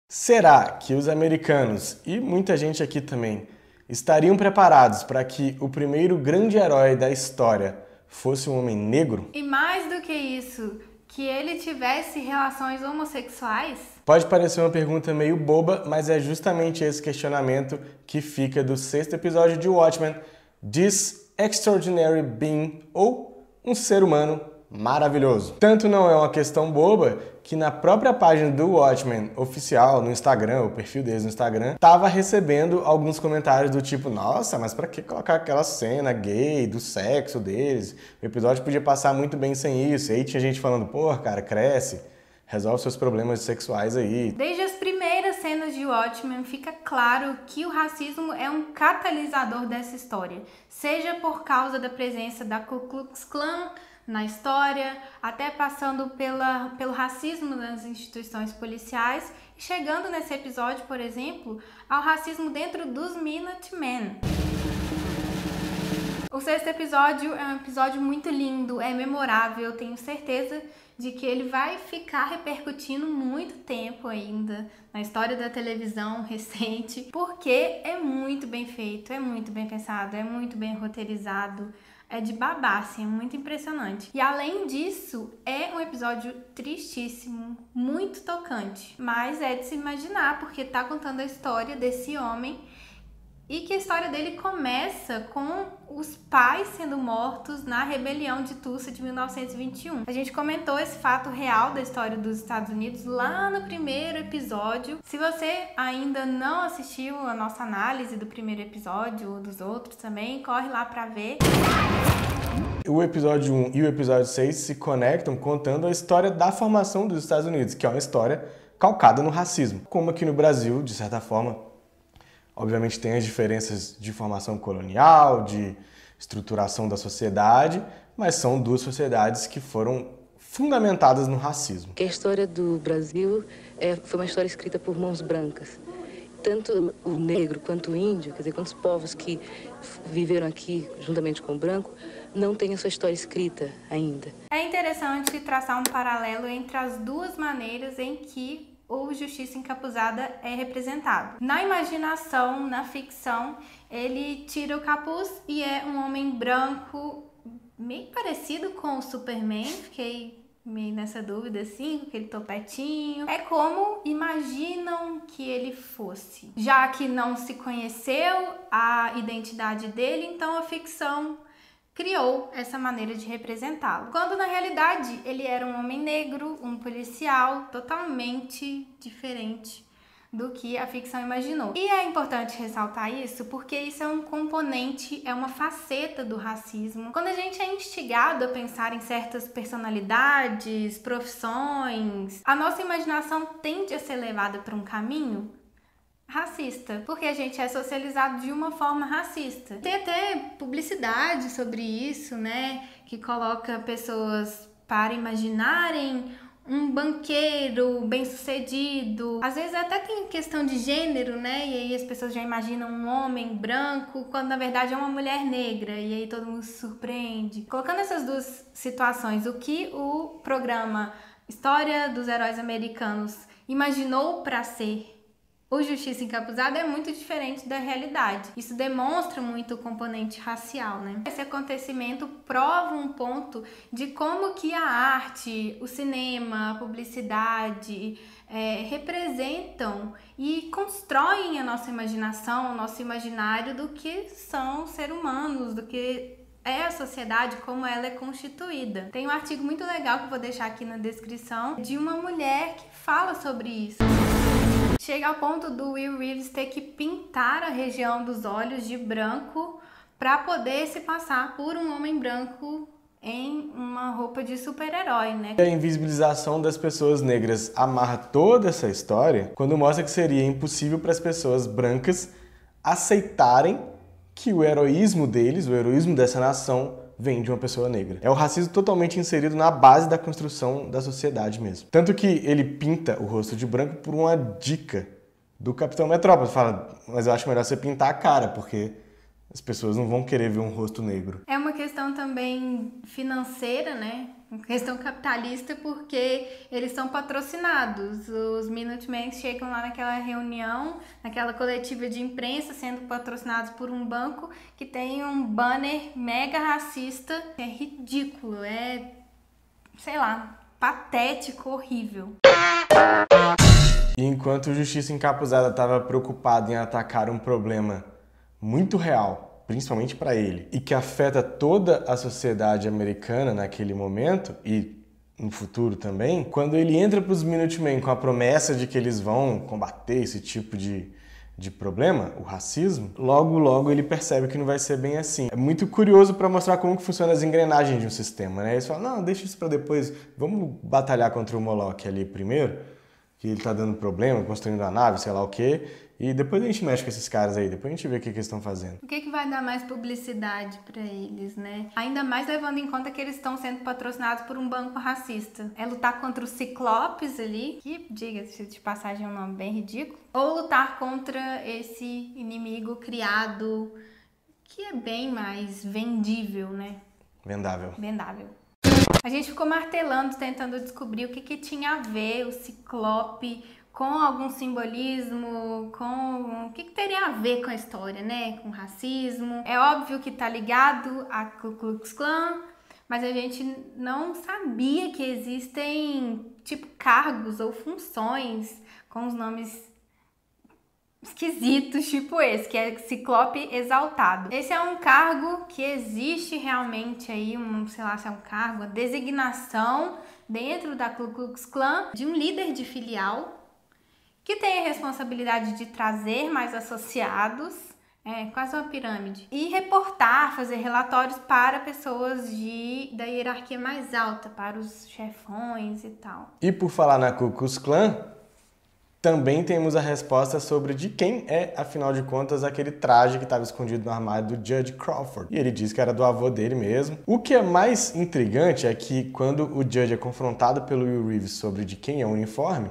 Será que os americanos, e muita gente aqui também, estariam preparados para que o primeiro grande herói da história fosse um homem negro? E mais do que isso, que ele tivesse relações homossexuais? Pode parecer uma pergunta meio boba, mas é justamente esse questionamento que fica do 6º episódio de Watchmen, This Extraordinary Being, ou um ser humano maravilhoso. Tanto não é uma questão boba que na própria página do Watchmen oficial no Instagram, o perfil deles no Instagram, tava recebendo alguns comentários do tipo: nossa, mas pra que colocar aquela cena gay do sexo deles? O episódio podia passar muito bem sem isso. E aí tinha gente falando: pô, cara, cresce, resolve seus problemas sexuais aí. Desde as primeiras cenas de Watchmen fica claro que o racismo é um catalisador dessa história, seja por causa da presença da Ku Klux Klan na história, até passando pelo racismo nas instituições policiais e chegando nesse episódio, por exemplo, ao racismo dentro dos Minutemen. O 6º episódio é um episódio muito lindo, é memorável, eu tenho certeza de que ele vai ficar repercutindo muito tempo ainda na história da televisão recente, porque é muito bem feito, é muito bem pensado, é muito bem roteirizado. É de babá, assim, é muito impressionante. E além disso, é um episódio tristíssimo, muito tocante. Mas é de se imaginar, porque tá contando a história desse homem e que a história dele começa com os pais sendo mortos na rebelião de Tulsa de 1921. A gente comentou esse fato real da história dos Estados Unidos lá no primeiro episódio. Se você ainda não assistiu a nossa análise do primeiro episódio ou dos outros também, corre lá pra ver. O episódio 1 e o episódio 6 se conectam contando a história da formação dos Estados Unidos, que é uma história calcada no racismo. Como aqui no Brasil, de certa forma, obviamente tem as diferenças de formação colonial, de estruturação da sociedade, mas são duas sociedades que foram fundamentadas no racismo. A história do Brasil foi uma história escrita por mãos brancas. Tanto o negro quanto o índio, quer dizer, quantos povos que viveram aqui juntamente com o branco, não têm a sua história escrita ainda. É interessante traçar um paralelo entre as duas maneiras em que o Justiça Encapuzada é representado. Na imaginação, na ficção, ele tira o capuz e é um homem branco, meio parecido com o Superman, fiquei meio nessa dúvida assim, com aquele topetinho. É como imaginam que ele fosse. Já que não se conheceu a identidade dele, então a ficção criou essa maneira de representá-lo. Quando na realidade ele era um homem negro, um policial totalmente diferente do que a ficção imaginou. E é importante ressaltar isso porque isso é um componente, é uma faceta do racismo. Quando a gente é instigado a pensar em certas personalidades, profissões, a nossa imaginação tende a ser levada para um caminho racista, porque a gente é socializado de uma forma racista. Tem até publicidade sobre isso, né, que coloca pessoas para imaginarem um banqueiro bem-sucedido. Às vezes até tem questão de gênero, né, e aí as pessoas já imaginam um homem branco, quando na verdade é uma mulher negra, e aí todo mundo se surpreende. Colocando essas duas situações, o que o programa História dos Heróis Americanos imaginou para ser o Justiça Encapuzada é muito diferente da realidade. Isso demonstra muito o componente racial, né? Esse acontecimento prova um ponto de como que a arte, o cinema, a publicidade representam e constroem a nossa imaginação, o nosso imaginário do que são seres humanos, do que é a sociedade, como ela é constituída. Tem um artigo muito legal que eu vou deixar aqui na descrição de uma mulher que fala sobre isso. Chega ao ponto do Will Reeves ter que pintar a região dos olhos de branco para poder se passar por um homem branco em uma roupa de super-herói, né? A invisibilização das pessoas negras amarra toda essa história quando mostra que seria impossível para as pessoas brancas aceitarem que o heroísmo deles, o heroísmo dessa nação, vem de uma pessoa negra. É o racismo totalmente inserido na base da construção da sociedade mesmo. Tanto que ele pinta o rosto de branco por uma dica do Capitão Metrópole. Fala, mas eu acho melhor você pintar a cara, porque as pessoas não vão querer ver um rosto negro. É uma questão também financeira, né? Questão capitalista porque eles são patrocinados. Os Minutemen chegam lá naquela reunião, naquela coletiva de imprensa, sendo patrocinados por um banco que tem um banner mega racista. É ridículo, sei lá, patético, horrível. E enquanto o Justiça Encapuzada estava preocupado em atacar um problema muito real, principalmente para ele, e que afeta toda a sociedade americana naquele momento e no futuro também, quando ele entra para os Minutemen com a promessa de que eles vão combater esse tipo de problema, o racismo, logo ele percebe que não vai ser bem assim. É muito curioso para mostrar como que funcionam as engrenagens de um sistema, né? Eles falam, não, deixa isso para depois, vamos batalhar contra o Moloch ali primeiro, que ele tá dando problema, construindo a nave, sei lá o quê, e depois a gente mexe com esses caras aí, depois a gente vê o que eles estão fazendo. O que vai dar mais publicidade pra eles, né? Ainda mais levando em conta que eles estão sendo patrocinados por um banco racista. É lutar contra os Ciclopes ali, que, diga-se de passagem, é um nome bem ridículo, ou lutar contra esse inimigo criado, que é bem mais vendível, né? Vendável. A gente ficou martelando, tentando descobrir o que tinha a ver o Ciclope com algum simbolismo, com o que teria a ver com a história, né? Com racismo. É óbvio que tá ligado a Ku Klux Klan, mas a gente não sabia que existem, tipo, cargos ou funções com os nomes esquisitos, tipo esse, que é Ciclope Exaltado. Esse é um cargo que existe realmente aí, sei lá se é um cargo, a designação dentro da Ku Klux Klan de um líder de filial que tem a responsabilidade de trazer mais associados, quase uma pirâmide, e reportar, fazer relatórios para pessoas da hierarquia mais alta, para os chefões e tal. E por falar na Ku Klux Klan, também temos a resposta sobre de quem é, afinal de contas, aquele traje que estava escondido no armário do Judge Crawford. E ele diz que era do avô dele mesmo. O que é mais intrigante é que quando o Judge é confrontado pelo Will Reeves sobre de quem é o uniforme,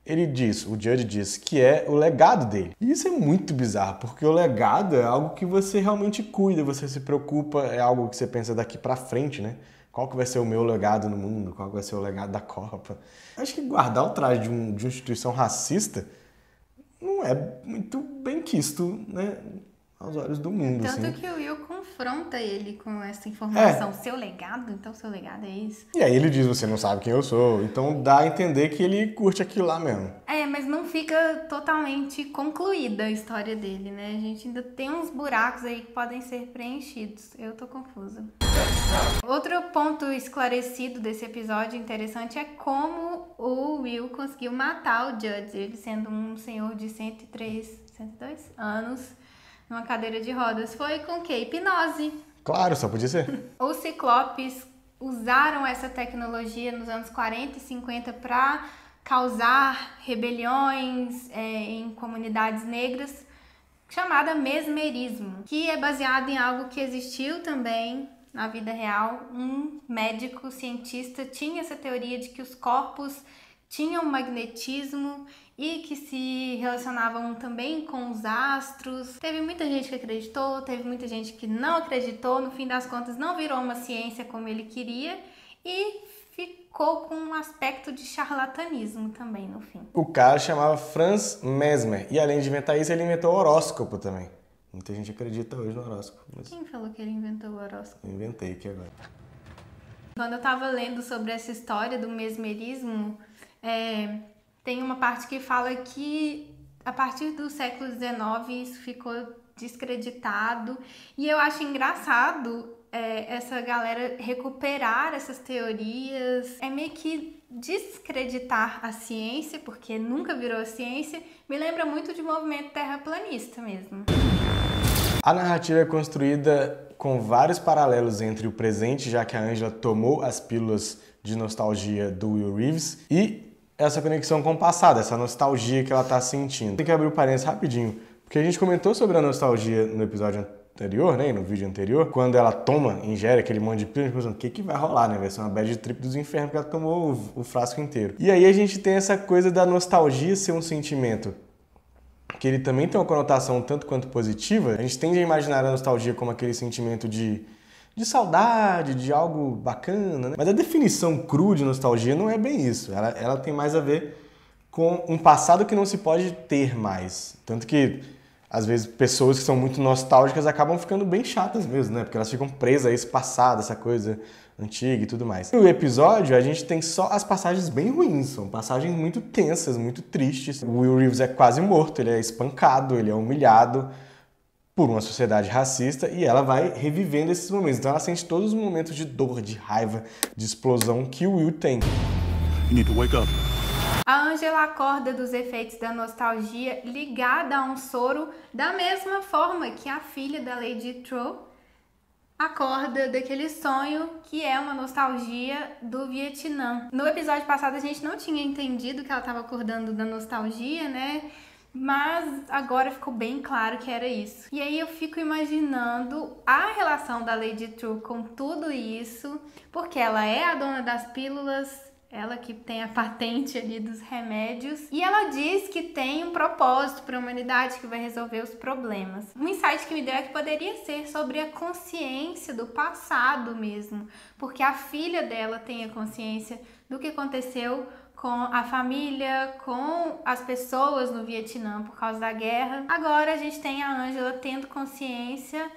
o Judge diz que é o legado dele. E isso é muito bizarro, porque o legado é algo que você realmente cuida, você se preocupa, é algo que você pensa daqui pra frente, né? Qual que vai ser o meu legado no mundo? Qual que vai ser o legado da Copa? Acho que guardar o traje de uma instituição racista não é muito bem quisto, né? Aos olhos do mundo, Tanto assim. que o Will confronta ele com essa informação. Seu legado? Então seu legado é isso? E aí ele diz, você não sabe quem eu sou. Então dá a entender que ele curte aquilo lá mesmo. Mas não fica totalmente concluída a história dele, né? A gente ainda tem uns buracos aí que podem ser preenchidos. Eu tô confusa. Outro ponto esclarecido desse episódio interessante é como o Will conseguiu matar o Judge, ele sendo um senhor de 102 anos, numa cadeira de rodas. Foi com o quê? Hipnose. Claro, só podia ser. Os Ciclopes usaram essa tecnologia nos anos 40 e 50 para causar rebeliões em comunidades negras, chamada mesmerismo, que é baseado em algo que existiu também na vida real. Um médico cientista tinha essa teoria de que os corpos tinham magnetismo e que se relacionavam também com os astros. Teve muita gente que acreditou, teve muita gente que não acreditou. No fim das contas, não virou uma ciência como ele queria e ficou com um aspecto de charlatanismo também no fim. O cara chamava Franz Mesmer e além de inventar isso, ele inventou o horóscopo também. Muita gente acredita hoje no horóscopo. Mas Quem falou que ele inventou o horóscopo? eu inventei aqui agora. Quando eu tava lendo sobre essa história do mesmerismo, tem uma parte que fala que a partir do século XIX isso ficou descreditado. E eu acho engraçado essa galera recuperar essas teorias. É meio que descreditar a ciência, porque nunca virou a ciência. Me lembra muito de movimento terraplanista mesmo. A narrativa é construída com vários paralelos entre o presente, já que a Angela tomou as pílulas de nostalgia do Will Reeves, e essa conexão com o passado, essa nostalgia que ela está sentindo. Tem que abrir o parênteses rapidinho, porque a gente comentou sobre a nostalgia no episódio anterior, né, no vídeo anterior, quando ela ingere aquele monte de pílulas, pensando, o que vai rolar, né? Vai ser uma bad trip dos infernos, porque ela tomou o frasco inteiro. E aí a gente tem essa coisa da nostalgia ser um sentimento que ele também tem uma conotação tanto quanto positiva. A gente tende a imaginar a nostalgia como aquele sentimento de de saudade, de algo bacana, né? Mas a definição crua de nostalgia não é bem isso. Ela tem mais a ver com um passado que não se pode ter mais. Tanto que, às vezes, pessoas que são muito nostálgicas acabam ficando bem chatas mesmo, né? Porque elas ficam presas a esse passado, essa coisa antiga e tudo mais. No episódio, a gente tem só as passagens bem ruins. São passagens muito tensas, muito tristes. O Will Reeves é quase morto, ele é espancado, ele é humilhado por uma sociedade racista e ela vai revivendo esses momentos. Então ela sente todos os momentos de dor, de raiva, de explosão que o Will tem. You need to wake up. A Angela acorda dos efeitos da nostalgia ligada a um soro da mesma forma que a filha da Lady Tro acorda daquele sonho que é uma nostalgia do Vietnã. No episódio passado a gente não tinha entendido que ela estava acordando da nostalgia, né? Mas agora ficou bem claro que era isso. E aí eu fico imaginando a relação da Lady Tru com tudo isso, porque ela é a dona das pílulas, ela que tem a patente ali dos remédios, e ela diz que tem um propósito para a humanidade que vai resolver os problemas. Um insight que me deu é que poderia ser sobre a consciência do passado mesmo, porque a filha dela tem a consciência do que aconteceu com a família, com as pessoas no Vietnã por causa da guerra. Agora a gente tem a Angela tendo consciência.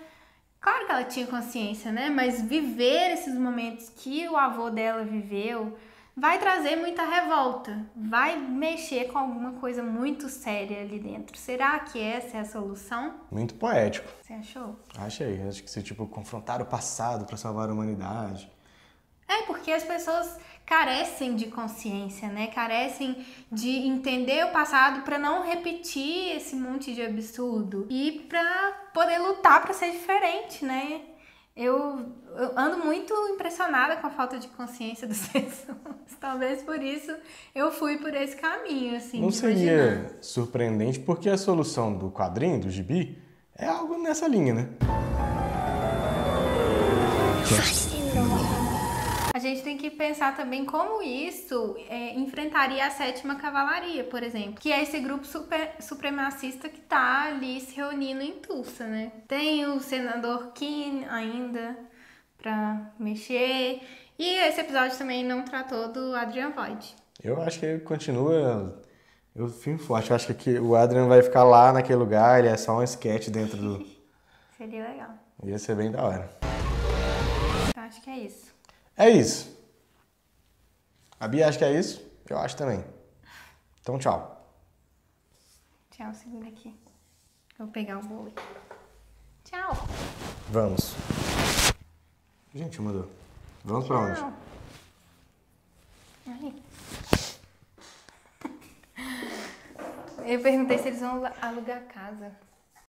Claro que ela tinha consciência, né? Mas viver esses momentos que o avô dela viveu vai trazer muita revolta, vai mexer com alguma coisa muito séria ali dentro. Será que essa é a solução? Muito poético. Você achou? Achei. Acho que se confrontar o passado para salvar a humanidade. É, porque as pessoas carecem de consciência, né? Carecem de entender o passado para não repetir esse monte de absurdo e para poder lutar para ser diferente, né? Eu ando muito impressionada com a falta de consciência das pessoas. Talvez por isso eu fui por esse caminho, assim. Não seria surpreendente, porque a solução do quadrinho, do gibi, é algo nessa linha, né? A gente tem que pensar também como isso enfrentaria a 7ª Cavalaria, por exemplo, que é esse grupo supremacista que tá ali se reunindo em Tulsa, né? Tem o senador Keane ainda pra mexer, e esse episódio também não tratou do Adrian Void. Eu acho que ele continua o filme forte. Eu acho que o Adrian vai ficar lá naquele lugar, ele é só um sketch dentro do... Seria legal. Ia ser bem da hora. Então acho que é isso. É isso. A Bia acha que é isso? Eu acho também. Então, tchau. Tchau, segura aqui. Vou pegar o bolo. Tchau. Vamos. Gente, mudou. Vamos pra onde? Aí. Eu perguntei se eles vão alugar a casa.